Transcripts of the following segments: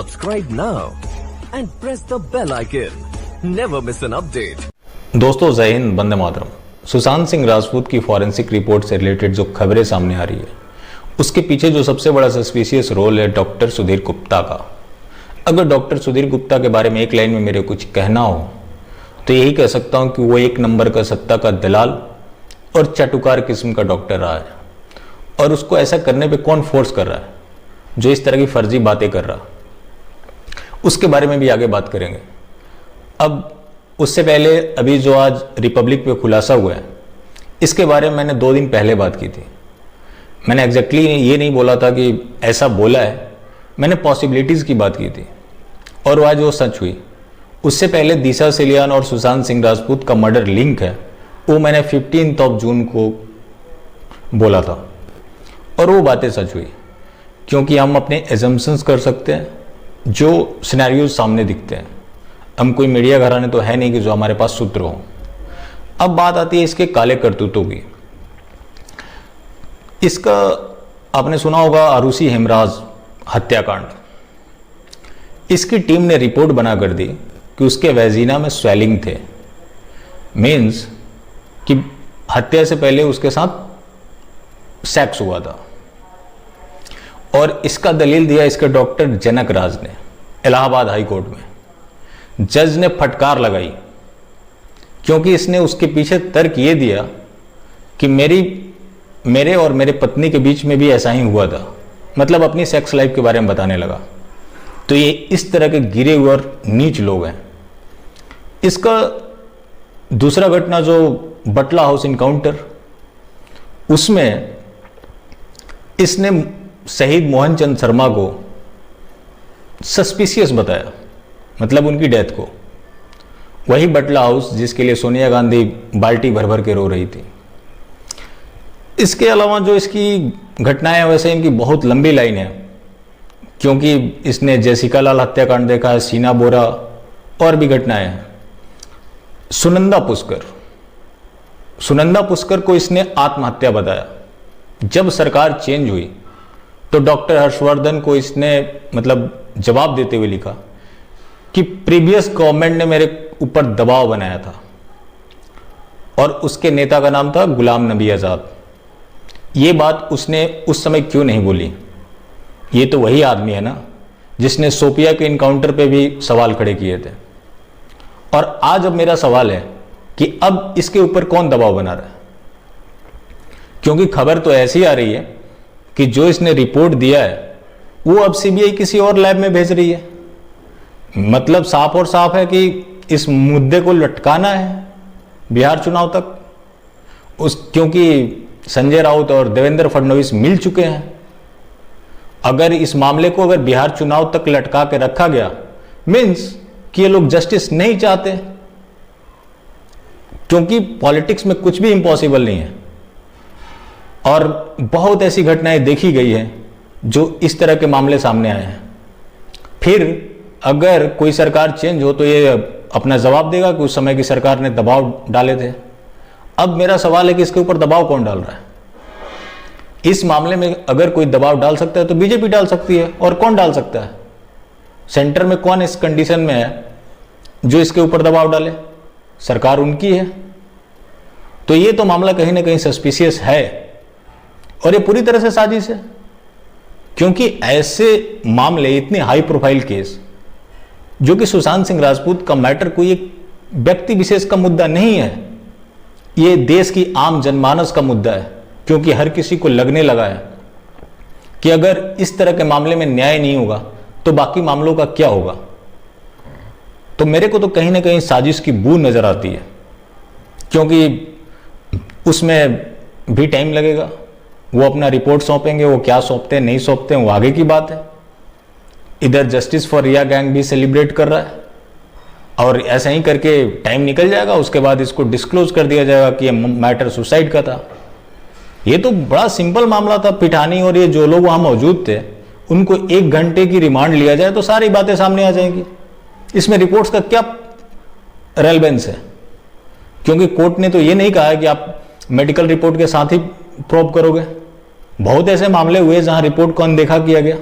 Subscribe now and press the bell icon. Never miss an update. दोस्तों जय हिंद, वंदे मातरम। सुशांत सिंह राजपूत की forensic report से related जो खबरें सामने आ रही है उसके पीछे जो सबसे बड़ा सस्पिशियस रोल है डॉक्टर सुधीर गुप्ता का। अगर डॉक्टर सुधीर गुप्ता के बारे में एक लाइन में मेरे कुछ कहना हो तो यही कह सकता हूं कि वो एक नंबर का सत्ता का दलाल और चटुकार किस्म का डॉक्टर रहा है। और उसको ऐसा करने पे कौन फोर्स कर रहा है, जो इस तरह की फर्जी बातें कर रहा, उसके बारे में भी आगे बात करेंगे। अब उससे पहले अभी जो आज रिपब्लिक पे खुलासा हुआ है इसके बारे में मैंने 2 दिन पहले बात की थी। मैंने एग्जैक्टली ये नहीं बोला था कि ऐसा बोला है, मैंने पॉसिबिलिटीज़ की बात की थी और आज वो सच हुई। उससे पहले दिशा सेलियान और सुशांत सिंह राजपूत का मर्डर लिंक है, वो मैंने 15 जून को बोला था और वो बातें सच हुई, क्योंकि हम अपने एजम्पशंस कर सकते हैं जो सिनेरियोज सामने दिखते हैं। हम कोई मीडिया घराने तो है नहीं कि जो हमारे पास सूत्र हो। अब बात आती है इसके काले करतूतों की। इसका आपने सुना होगा आरुषि हेमराज हत्याकांड। इसकी टीम ने रिपोर्ट बना कर दी कि उसके वेजिना में स्वेलिंग थे, मीन्स कि हत्या से पहले उसके साथ सेक्स हुआ था। और इसका दलील दिया इसके डॉक्टर जनक राज ने इलाहाबाद हाई कोर्ट में। जज ने फटकार लगाई क्योंकि इसने उसके पीछे तर्क ये दिया कि मेरे और मेरे पत्नी के बीच में भी ऐसा ही हुआ था, मतलब अपनी सेक्स लाइफ के बारे में बताने लगा। तो ये इस तरह के गिरे हुए और नीच लोग हैं। इसका दूसरा घटना जो बटला हाउस इनकाउंटर, उसमें इसने शहीद मोहन चंद शर्मा को सस्पिशियस बताया, मतलब उनकी डेथ को। वही बटला हाउस जिसके लिए सोनिया गांधी बाल्टी भर भर के रो रही थी। इसके अलावा जो इसकी घटनाएं, वैसे इनकी बहुत लंबी लाइन है, क्योंकि इसने जैसिका लाल हत्याकांड देखा है, सीना बोरा और भी घटनाएं हैं। सुनंदा पुष्कर को इसने आत्महत्या बताया। जब सरकार चेंज हुई तो डॉक्टर हर्षवर्धन को इसने मतलब जवाब देते हुए लिखा कि प्रीवियस गवर्नमेंट ने मेरे ऊपर दबाव बनाया था, और उसके नेता का नाम था गुलाम नबी आजाद। ये बात उसने उस समय क्यों नहीं बोली? ये तो वही आदमी है ना जिसने सोपिया के इनकाउंटर पे भी सवाल खड़े किए थे। और आज अब मेरा सवाल है कि अब इसके ऊपर कौन दबाव बना रहा है? क्योंकि खबर तो ऐसी आ रही है कि जो इसने रिपोर्ट दिया है वो अब सीबीआई किसी और लैब में भेज रही है। मतलब साफ और साफ है कि इस मुद्दे को लटकाना है बिहार चुनाव तक, क्योंकि संजय राउत और देवेंद्र फडणवीस मिल चुके हैं। अगर इस मामले को अगर बिहार चुनाव तक लटका के रखा गया, मीन्स कि ये लोग जस्टिस नहीं चाहते, क्योंकि पॉलिटिक्स में कुछ भी इम्पॉसिबल नहीं है। और बहुत ऐसी घटनाएं देखी गई है जो इस तरह के मामले सामने आए हैं। फिर अगर कोई सरकार चेंज हो तो ये अपना जवाब देगा कि उस समय की सरकार ने दबाव डाले थे। अब मेरा सवाल है कि इसके ऊपर दबाव कौन डाल रहा है? इस मामले में अगर कोई दबाव डाल सकता है तो बीजेपी डाल सकती है, और कौन डाल सकता है? सेंटर में कौन इस कंडीशन में है जो इसके ऊपर दबाव डाले? सरकार उनकी है। तो ये तो मामला कहीं ना कहीं सस्पिशियस है, और ये पूरी तरह से साजिश है, क्योंकि ऐसे मामले, इतने हाई प्रोफाइल केस, जो कि सुशांत सिंह राजपूत का मैटर कोई एक व्यक्ति विशेष का मुद्दा नहीं है, ये देश की आम जनमानस का मुद्दा है। क्योंकि हर किसी को लगने लगा है कि अगर इस तरह के मामले में न्याय नहीं होगा तो बाकी मामलों का क्या होगा। तो मेरे को तो कहीं ना कहीं साजिश की बू नजर आती है, क्योंकि उसमें भी टाइम लगेगा। वो अपना रिपोर्ट सौंपेंगे, वो क्या सौंपते हैं नहीं सौंपते हैं वो आगे की बात है। इधर जस्टिस फॉर रिया गैंग भी सेलिब्रेट कर रहा है, और ऐसा ही करके टाइम निकल जाएगा। उसके बाद इसको डिस्क्लोज कर दिया जाएगा कि ये मैटर सुसाइड का था। ये तो बड़ा सिंपल मामला था। पिठानी और ये जो लोग वहां मौजूद थे उनको 1 घंटे की रिमांड लिया जाए तो सारी बातें सामने आ जाएंगी। इसमें रिपोर्ट्स का क्या रेलेवेंस है? क्योंकि कोर्ट ने तो ये नहीं कहा है कि आप मेडिकल रिपोर्ट के साथ ही प्रोब करोगे। बहुत ऐसे मामले हुए जहां रिपोर्ट को अनदेखा किया गया।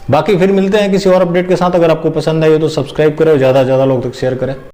बाकी फिर मिलते हैं किसी और अपडेट के साथ। अगर आपको पसंद आई हो तो सब्सक्राइब करें और ज़्यादा से ज़्यादा लोग तक शेयर करें।